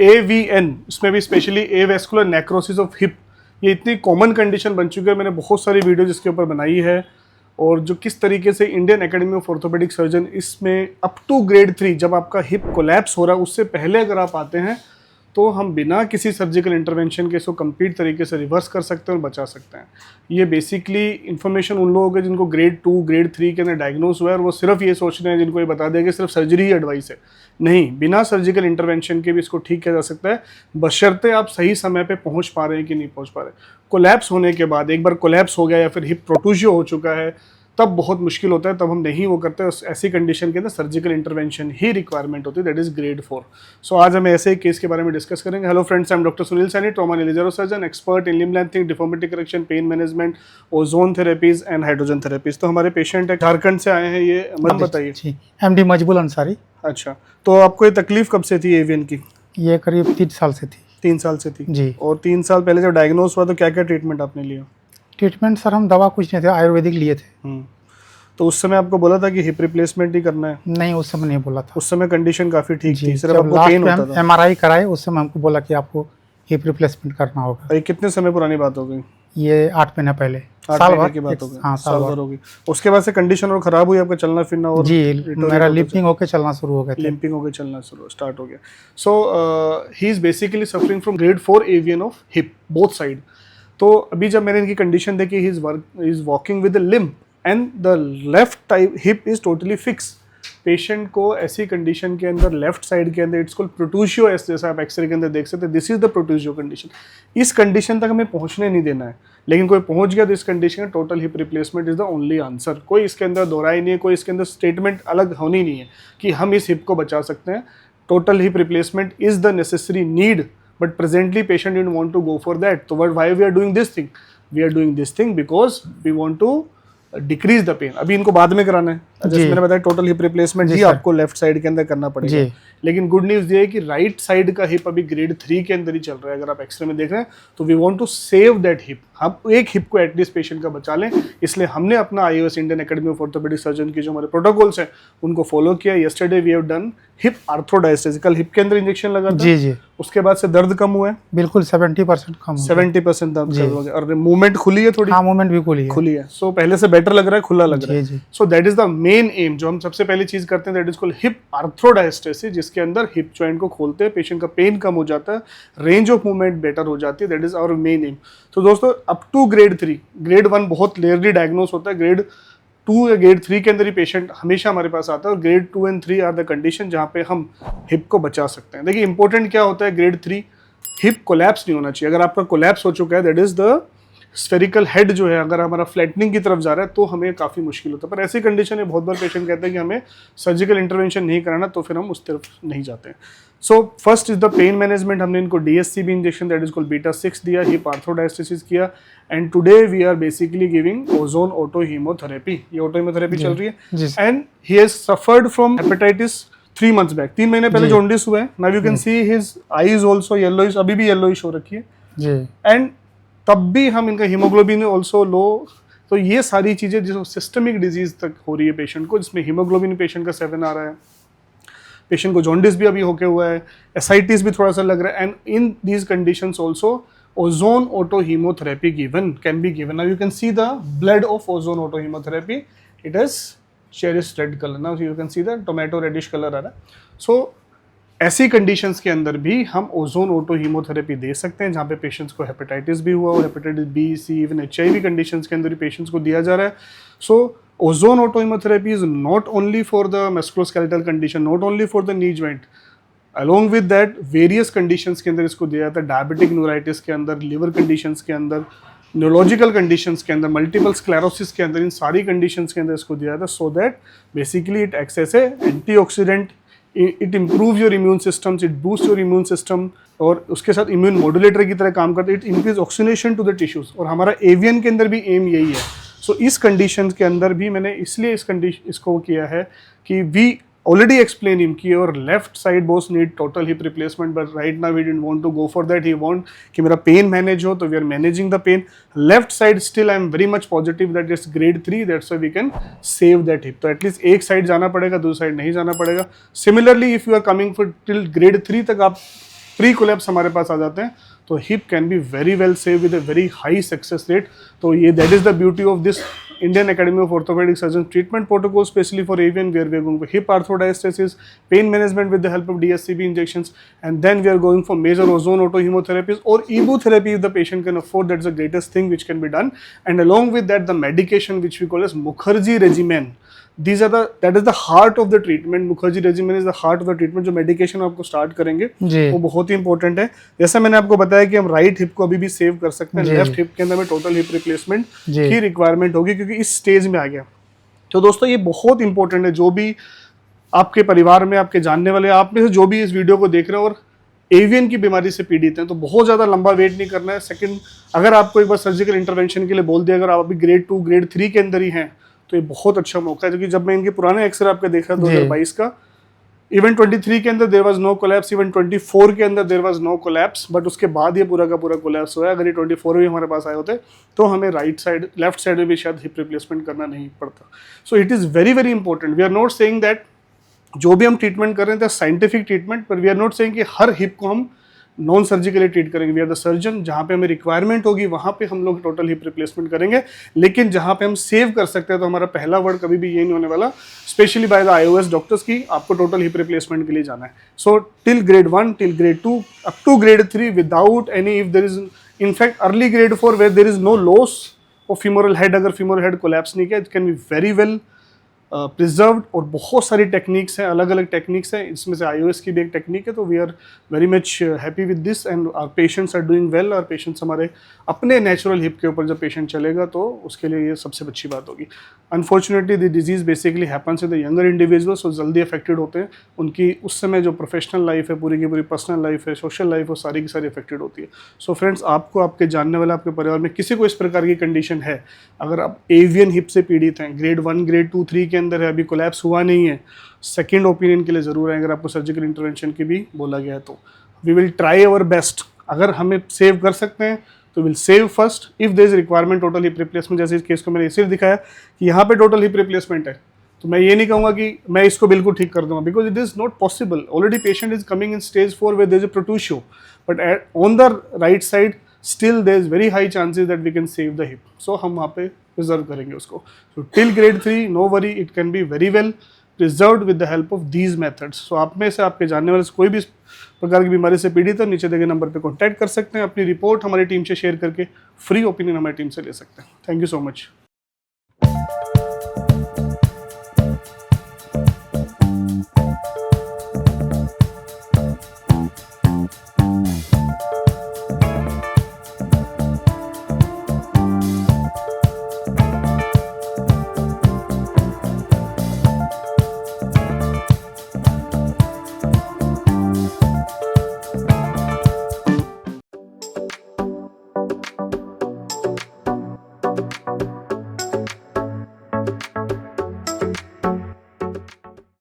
AVN, इसमें भी specially avascular necrosis of hip, ये इतनी कॉमन कंडीशन बन चुकी है, मैंने बहुत सारी वीडियो इसके ऊपर बनाई है। और जो किस तरीके से Indian academy of orthopaedic surgeon इसमें अप टू ग्रेड 3, जब आपका हिप कोलैप्स हो रहा है उससे पहले अगर आप आते हैं तो हम बिना किसी सर्जिकल इंटरवेंशन के इसको कंप्लीट तरीके से रिवर्स कर सकते हैं और बचा सकते हैं। ये बेसिकली इन्फॉर्मेशन उन लोगों के जिनको ग्रेड 2 ग्रेड 3 के अंदर डायग्नोस हुआ है और वो सिर्फ ये सोच रहे हैं, जिनको ये बता दें कि सिर्फ सर्जरी ही एडवाइस है। नहीं, बिना सर्जिकल इंटरवेंशन के भी इसको ठीक किया जा सकता है, बशर्ते आप सही समय पे पहुंच पा रहे हैं कि नहीं पहुंच पा रहे। कोलैप्स होने के बाद, एक बार कोलैप्स हो गया या फिर हिप प्रोट्रूजियो हो चुका है, तब बहुत मुश्किल होता है, तब हम नहीं वो करते। ऐसी कंडीशन के अंदर सर्जिकल इंटरवेंशन ही रिक्वायरमेंट होती है, दैट इज ग्रेड 4। सो आज हम ऐसे एक केस के बारे में डिस्कस करेंगे। Hello friends, I am doctor Sunil Saini, trauma neuro surgeon, expert in limb lengthening, deformity correction, pain management, ozone therapies and hydrogen therapies. तो हमारे पेशेंट है, झारखंड से आए हैं, ये मैम बताइए। MD मजबूल अंसारी। अच्छा, तो आपको ये तकलीफ कब से थी एवियन की? ये करीब 3 साल से थी। 3 साल से थी जी। और 3 साल पहले जब डायग्नोस हुआ तो क्या क्या ट्रीटमेंट आपने लिया? ट्रीटमेंट सर हम दवा कुछ नहीं थे, आयुर्वेदिक लिए थे। तो उस समय आपको बोला था कि हिप रिप्लेसमेंट ही करना है? नहीं, उस समय नहीं बोला था। उस समय कंडीशन काफी ठीक थी, सिर्फ जब आपको पेन होता था। MRI कराए उस समय हमको बोला कि आपको हिप रिप्लेसमेंट करना होगा। ये कितने समय पुरानी बात हो गई? ये 8 महीने पहले, 8 साल महीने भर की बात हो गई। हाँ, साल भर होगी। उसके बाद से कंडीशन और खराब हुई, आपका चलना फिरना और जी, मेरा लिम्पिंग होके चलना शुरू हो गया था। लिम्पिंग होके चलना स्टार्ट हो गया। So he is basically suffering from grade 4 AVN of hip both side. तो अभी जब मैंने इनकी कंडीशन देखी, he is walking with the limp and the left type hip is totally fix. Patient को ऐसी कंडीशन के अंदर लेफ्ट साइड के अंदर, इट्स कॉल्ड प्रोट्रूजियो, जैसा आप एक्सरे के अंदर देख सकते हैं, दिस इज द प्रोट्रूजियो कंडीशन। इस कंडीशन तक हमें पहुंचने नहीं देना है, लेकिन कोई पहुंच गया तो इस condition total hip replacement is the only answer. कोई इसके अंदर दोहराई नहीं है, कोई इसके अंदर स्टेटमेंट अलग होनी नहीं है कि हम इस हिप को बचा सकते हैं। Total hip replacement is the necessary need, but presently patient didn't want to go for that. तो why we are doing this thing? We are doing this thing because we want to decrease the pain. अभी इनको बाद में कराना है, जैसे मैंने बताया टोटल हिप रिप्लेसमेंट ही आपको लेफ्ट साइड के अंदर करना पड़ेगा। लेकिन गुड न्यूज ये है कि राइट साइड का हिप अभी ग्रेड 3 के अंदर ही चल रहा है। अगर आप एक्सरे में देख रहे हैं तो we want to save that hip, हम एक हिप को एटलीस्ट पेशेंट का बचा लें। इसलिए हमने अपना IOS Indian academy of orthopaedic surgeon की जो हमारे प्रोटोकॉल्स हैं उनको फॉलो किया। Yesterday we have done hip arthrodiastasis, कल हिप के अंदर इंजेक्शन लगा था। जी। उसके बाद से दर्द कम हुआ है? बिल्कुल 70% कम। 70% दर्द कम हो गया और मूवमेंट खुली है थोड़ी? हाँ, मूवमेंट भी खुली है। सो पहले से बेटर लग रहा है, खुला लग रहा है। So that is the main M जो हम सबसे पहली चीज करते हैं, दैट इज कॉल्ड हिप आर्थ्रोडायस्टेसिस, जिसके अंदर हिप जॉइंट को खोलते हैं, पेशेंट का पेन कम हो जाता है, रेंज ऑफ मूवमेंट बेटर हो जाती है। That is our main aim. तो दोस्तों अप टू ग्रेड 3, ग्रेड 1 बहुत लेयरली डायग्नोस होता है, ग्रेड 2 या ग्रेड 3 के अंदर ही पेशेंट हमेशा हमारे पास आता है। और grade 2 and 3 are the condition जहाँ पे हम हिप को बचा सकते हैं। देखिए इंपॉर्टेंट क्या होता है, ग्रेड 3 हिप कोलैप्स नहीं होना चाहिए। अगर आपका कोलैप्स हो चुका है, that is the spherical head जो है, अगर हमारा फ्लैटनिंग की तरफ जा रहा है तो हमें काफ़ी मुश्किल होता है। पर ऐसी कंडीशन में बहुत बार पेशेंट कहते हैं कि हमें सर्जिकल इंटरवेंशन नहीं कराना, तो फिर हम उस तरफ नहीं जाते हैं। So first is the pain management. हमने इनको DSCB injection that is called beta 6 दिया, हिप आर्थ्रोडायस्टेसिस किया, and today we are basically giving ozone auto haemotherapy. ये ऑटो हीमोथेरेपी चल रही है and he has suffered from hepatitis 3 months बैक। 3 महीने पहले जॉन्डिस हुआ है। Now you can see his eyes also yellowish, अभी भी येलोइश हो रखी है एंड तब भी हम इनका हीमोग्लोबिन ऑल्सो लो। तो ये सारी चीज़ें जो सिस्टमिक डिजीज तक हो रही है पेशेंट को, जिसमें हीमोग्लोबिन पेशेंट का 7 आ रहा है, पेशेंट को जॉन्डिस भी अभी होके हुआ है, एसाइटिस भी थोड़ा सा लग रहा है, and in these conditions also ozone auto haemotherapy can be given. Now you can see the blood of ozone auto haemotherapy, it is cherish red colour. Now you can see the tomato reddish colour आ रहा है। सो ऐसी conditions के अंदर भी हम ozone auto haemotherapy दे सकते हैं, जहाँ पे पेशेंट्स को हेपेटाइटिस भी हुआ हो, hepatitis B, C, even HIV conditions के अंदर भी पेशेंट्स को दिया जा रहा है। So ozone auto haemotherapy is not only for the musculoskeletal condition, not only for the knee joint, along with that various conditions के अंदर इसको दिया जाता है। डायबिटिक न्यूराइटिस के अंदर, लिवर कंडीशंस के अंदर, न्यूरोलॉजिकल कंडीशंस के अंदर, मल्टीपल स्क्लेरोसिस के अंदर, इन सारी कंडीशंस के अंदर इसको दिया जाता है। So that basically it acts as a antioxidant, it improve your immune systems, it boost your immune system, और उसके साथ इम्यून मॉड्यूलेटर की तरह काम करते हैं। It increase oxygenation to the tissues, और हमारा एवियन के अंदर भी एम यही है। सो इस कंडीशन के अंदर भी मैंने इसलिए इसको किया है कि वी already explained him कि और left side both need total hip replacement, but right now we didn't want to go for that. He want कि मेरा पेन मैनेज हो, तो we are managing the pain. Left side still I am very much positive that it's grade 3, that's why we can save that hip. तो at least एक side जाना पड़ेगा, दूसरी side नहीं जाना पड़ेगा। Similarly if you are coming for till grade 3 तक आप प्री कोलैप्स हमारे पास आ जाते हैं तो hip can be very well save with a very high success rate. तो ये that is the beauty of this Indian Academy of Orthopedic Surgeons treatment protocol, especially for AVN, where we are going for hip arthrodiastasis, pain management with the help of DSCB injections, and then we are going for major ozone autohemotherapies or ebotherapy if the patient can afford. That's the greatest thing which can be done. And along with that, the medication which we call as Mukherjee regimen. that is the heart of the treatment. Mukherjee regimen is the heart of the treatment. जो medication आपको start करेंगे वो बहुत ही important है। जैसा मैंने आपको बताया कि हम right hip को अभी भी save कर सकते हैं, left hip के अंदर में total hip replacement की requirement होगी क्योंकि इस stage में आ गया। तो दोस्तों ये बहुत important है, जो भी आपके परिवार में आपके जानने वाले, आप में से जो भी इस वीडियो को देख रहे हैं और एवियन की बीमारी से पीड़ित हैं, तो बहुत ज़्यादा लंबा वेट नहीं करना है। सेकंड, अगर आपको एक बार सर्जिकल इंटरवेंशन के लिए बोल दिया, अगर आप अभी ग्रेड 2 ग्रेड 3 के अंदर ही हैं तो ये बहुत अच्छा मौका है। क्योंकि जब मैं इनके पुराने एक्सरे आपका देखा 2022 का, इवन 23 के अंदर there was no collapse, even 24 के अंदर there was no collapse, but उसके बाद ये पूरा का पूरा कोलैप्स हुआ है। अगर ये 24 भी हमारे पास आए होते तो हमें राइट साइड लेफ्ट साइड में भी शायद हिप रिप्लेसमेंट करना नहीं पड़ता। So it is very very important. We are not saying that जो भी हम ट्रीटमेंट कर रहे हैं साइंटिफिक ट्रीटमेंट, पर वी आर नॉट सेइंग कि हर हिप को हम नॉन सर्जिकली ट्रीट करेंगे। वी आर द सर्जन, जहाँ पे हमें रिक्वायरमेंट होगी वहाँ पे हम लोग टोटल हिप रिप्लेसमेंट करेंगे, लेकिन जहाँ पे हम सेव कर सकते हैं तो हमारा पहला वर्ड कभी भी ये नहीं होने वाला, specially by the IOS doctors की आपको टोटल हिप रिप्लेसमेंट के लिए जाना है। So till grade 1 till grade 2 up to grade 3 without any, if there is in fact early grade 4 where there is no loss of femoral head, अगर femoral head collapse नहीं किया, it can be very well preserved. और बहुत सारी techniques हैं, अलग अलग techniques हैं, इसमें से IOS की भी एक टेक्निक है। तो we are very much happy with this and our patients are doing well. और पेशेंट्स हमारे अपने नेचुरल हिप के ऊपर जब पेशेंट चलेगा तो उसके लिए ये सबसे अच्छी बात होगी। Unfortunately the disease basically happens in the younger individuals, वो जल्दी अफेक्टेड होते हैं। उनकी उस समय जो प्रोफेशनल लाइफ है, पूरी की पूरी पर्सनल लाइफ है, सोशल लाइफ, वो सारी की सारी अफेक्टेड होती है। सो फ्रेंड्स, आपको आपके जानने वाले आपके परिवार में किसी को इस प्रकार की कंडीशन है, अगर आप एवियन हिप से पीड़ित हैं, ग्रेड 1 ग्रेड 2 3 के अंदर है, अभी कोलैप्स हुआ नहीं है, सेकंड ओपिनियन के लिए ज़रूर है। अगर आपको सर्जिकल इंटरवेंशन की भी बोला गया है तो we will try our best. अगर हमें सेव कर सकते हैं तो will save first. If there is requirement total hip replacement, जैसे इस केस को मैंने इसलिए दिखाया कि यहाँ पे टोटल हिप रिप्लेसमेंट है, तो मैं ये नहीं कहूँगा कि मैं इसको बिल्कुल ठीक कर दूंगा, because it is not possible. Already patient is coming in stage 4 where there is a protrusion, but on the right side still there is very high chances that we can save the hip. So हम वहाँ पे reserve करेंगे उसको। So till grade 3 no worry, it can be very well preserved with the help of these methods. So आप में से आपके जानने वाले से कोई भी प्रकार की बीमारी से पीड़ित है, नीचे दिए गए नंबर पे कांटेक्ट कर सकते हैं। अपनी रिपोर्ट हमारी टीम से शेयर करके फ्री ओपिनियन हमारी टीम से ले सकते हैं। Thank you so much.